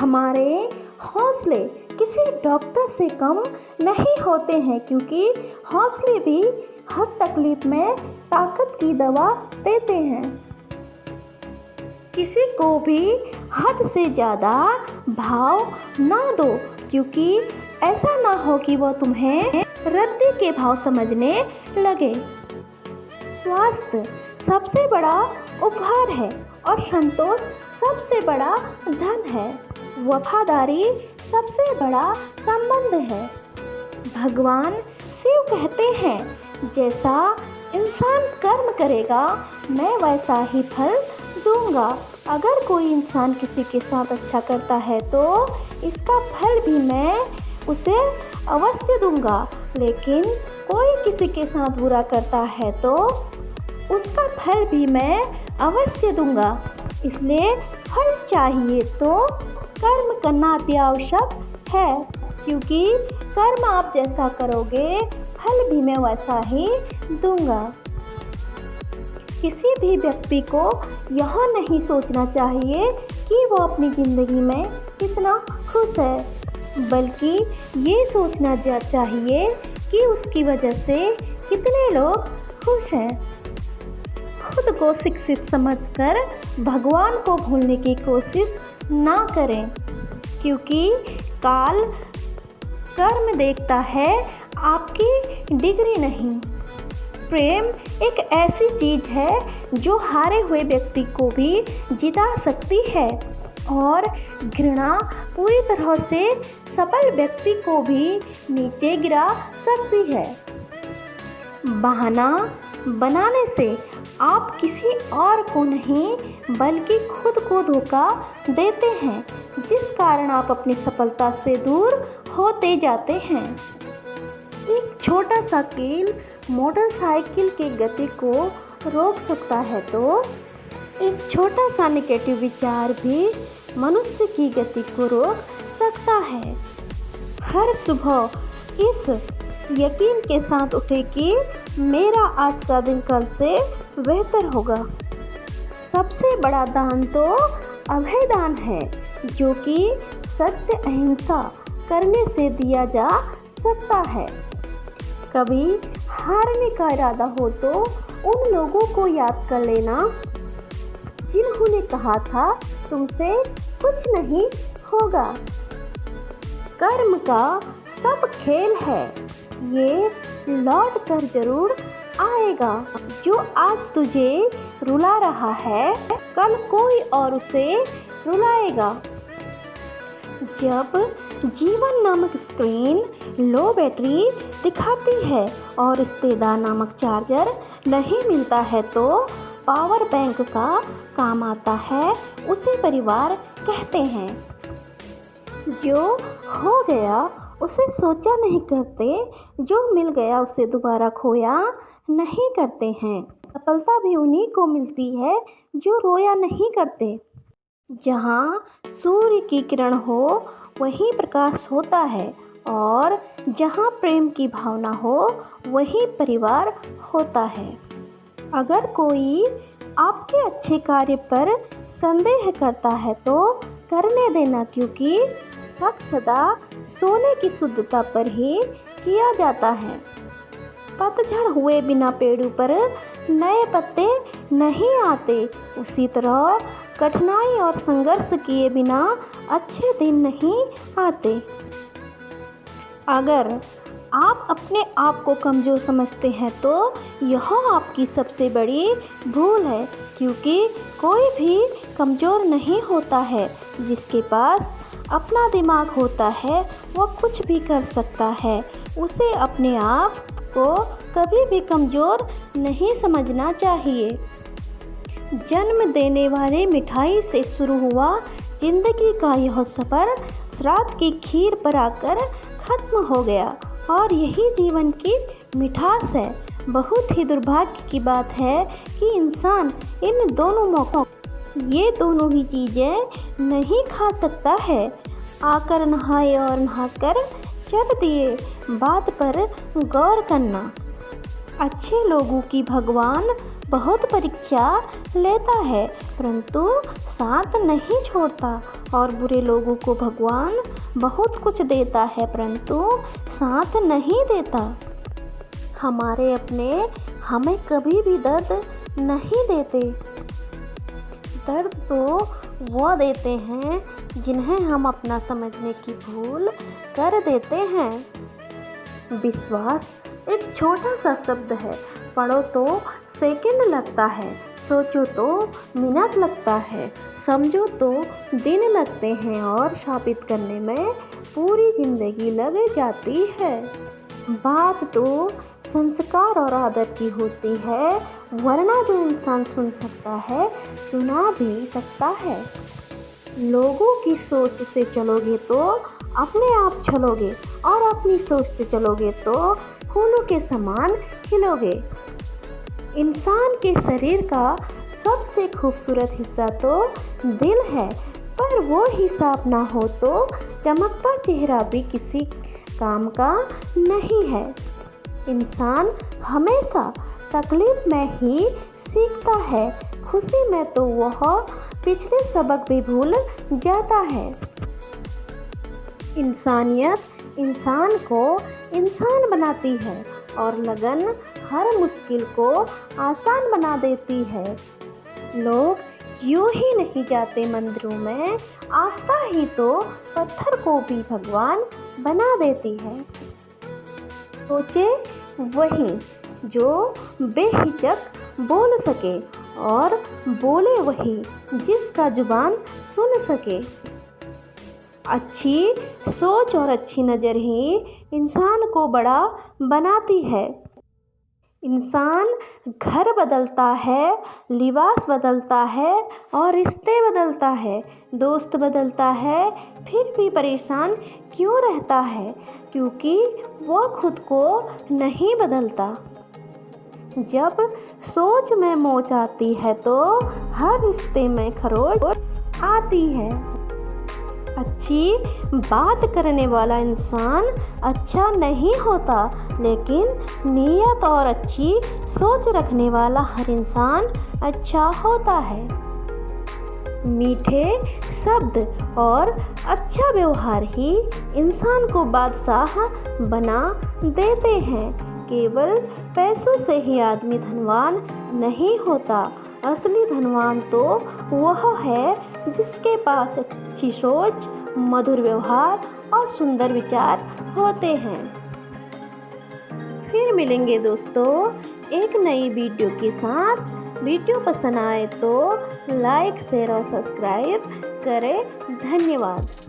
हमारे हौसले किसी डॉक्टर से कम नहीं होते हैं, क्योंकि हौसले भी हर तकलीफ में ताकत की दवा देते हैं। किसी को भी हद से ज़्यादा भाव ना दो, क्योंकि ऐसा ना हो कि वो तुम्हें रद्दी के भाव समझने लगे। स्वास्थ्य सबसे बड़ा उपहार है और संतोष सबसे बड़ा धन है। वफादारी सबसे बड़ा संबंध है। भगवान शिव कहते हैं, जैसा इंसान कर्म करेगा मैं वैसा ही फल दूंगा। अगर कोई इंसान किसी के साथ अच्छा करता है तो इसका फल भी मैं उसे अवश्य दूंगा, लेकिन कोई किसी के साथ बुरा करता है तो उसका फल भी मैं अवश्य दूंगा। इसलिए फल चाहिए तो कर्म करना अति आवश्यक है, क्योंकि कर्म आप जैसा करोगे फल भी मैं वैसा ही दूंगा। किसी भी व्यक्ति को यह नहीं सोचना चाहिए कि वो अपनी ज़िंदगी में कितना खुश है, बल्कि ये सोचना चाहिए कि उसकी वजह से कितने लोग खुश हैं। खुद को शिक्षित समझकर भगवान को भूलने की कोशिश ना करें, क्योंकि काल कर्म देखता है, आपकी डिग्री नहीं। प्रेम एक ऐसी चीज़ है जो हारे हुए व्यक्ति को भी जिता सकती है और घृणा पूरी तरह से सफल व्यक्ति को भी नीचे गिरा सकती है। बहाना बनाने से आप किसी और को नहीं बल्कि खुद को धोखा देते हैं, जिस कारण आप अपनी सफलता से दूर होते जाते हैं। एक छोटा सा कील मोटरसाइकिल की गति को रोक सकता है, तो एक छोटा सा नेगेटिव विचार भी मनुष्य की गति को रोक सकता है। हर सुबह इस यकीन के साथ उठे कि मेरा आज का दिन कल से बेहतर होगा। सबसे बड़ा दान तो अभय दान है, जो कि सत्य अहिंसा करने से दिया जा सकता है। कभी हारने का इरादा हो तो उन लोगों को याद कर लेना जिन्होंने कहा था तुमसे कुछ नहीं होगा। कर्म का सब खेल है, ये लौट कर जरूर आएगा। जो आज तुझे रुला रहा है कल कोई और उसे रुलाएगा। जब जीवन नामक स्क्रीन लो बैटरी दिखाती है और रिश्तेदार नामक चार्जर नहीं मिलता है तो पावर बैंक का काम आता है, उसे परिवार कहते हैं। जो हो गया उसे सोचा नहीं करते, जो मिल गया उसे दोबारा खोया नहीं करते हैं। सफलता भी उन्हीं को मिलती है जो रोया नहीं करते। जहाँ सूर्य की किरण हो वहीं प्रकाश होता है, और जहाँ प्रेम की भावना हो वहीं परिवार होता है। अगर कोई आपके अच्छे कार्य पर संदेह करता है तो करने देना, क्योंकि हक सदा सोने की शुद्धता पर ही किया जाता है। पतझड़ हुए बिना पेड़ों पर नए पत्ते नहीं आते, उसी तरह कठिनाई और संघर्ष किए बिना अच्छे दिन नहीं आते। अगर आप अपने आप को कमज़ोर समझते हैं तो यह आपकी सबसे बड़ी भूल है, क्योंकि कोई भी कमज़ोर नहीं होता है। जिसके पास अपना दिमाग होता है वह कुछ भी कर सकता है। उसे अपने आप को कभी भी कमज़ोर नहीं समझना चाहिए। जन्म देने वाली मिठाई से शुरू हुआ जिंदगी का यह सफ़र श्राद्ध की खीर पर आकर खत्म हो गया, और यही जीवन की मिठास है। बहुत ही दुर्भाग्य की बात है कि इंसान इन दोनों मौकों, ये दोनों ही चीज़ें नहीं खा सकता है। आकर नहाए और नहाकर चल दिए, बात पर गौर करना। अच्छे लोगों की भगवान बहुत परीक्षा लेता है, परंतु साथ नहीं छोड़ता और बुरे लोगों को भगवान बहुत कुछ देता है परंतु साथ नहीं देता। हमारे अपने हमें कभी भी दर्द नहीं देते। दर्द तो वो देते हैं जिन्हें हम अपना समझने की भूल कर देते हैं। विश्वास एक छोटा सा शब्द है, पढ़ो तो सेकंड लगता है, सोचो तो मिनट लगता है, समझो तो दिन लगते हैं और साबित करने में पूरी ज़िंदगी लग जाती है। बात तो संस्कार और आदत की होती है, वरना जो इंसान सुन सकता है सुना भी सकता है। लोगों की सोच से चलोगे तो अपने आप चलोगे और अपनी सोच से चलोगे तो फूलों के समान खिलोगे। इंसान के शरीर का सबसे खूबसूरत हिस्सा तो दिल है, पर वो हिस्सा ना हो तो चमकता चेहरा भी किसी काम का नहीं है। इंसान हमेशा तकलीफ में ही सीखता है, खुशी में तो वह पिछले सबक भी भूल जाता है। इंसानियत इंसान को इंसान बनाती है और लगन हर मुश्किल को आसान बना देती है। लोग यूं ही नहीं जाते मंदिरों में, आस्था ही तो पत्थर को भी भगवान बना देती है। सोचे वही जो बेहिचक बोल सके और बोले वही जिसका जुबान सुन सके। अच्छी सोच और अच्छी नज़र ही इंसान को बड़ा बनाती है। इंसान घर बदलता है, लिबास बदलता है और रिश्ते बदलता है, दोस्त बदलता है, फिर भी परेशान क्यों रहता है? क्योंकि वो खुद को नहीं बदलता। जब सोच में मोच आती है तो हर रिश्ते में खरोच आती है। अच्छी बात करने वाला इंसान अच्छा नहीं होता, लेकिन नीयत और अच्छी सोच रखने वाला हर इंसान अच्छा होता है। मीठे शब्द और अच्छा व्यवहार ही इंसान को बादशाह बना देते हैं। केवल पैसों से ही आदमी धनवान नहीं होता, असली धनवान तो वह है जिसके पास अच्छी सोच, मधुर व्यवहार और सुंदर विचार होते हैं। फिर मिलेंगे दोस्तों एक नई वीडियो के साथ। वीडियो पसंद आए तो लाइक, शेयर और सब्सक्राइब करें। धन्यवाद।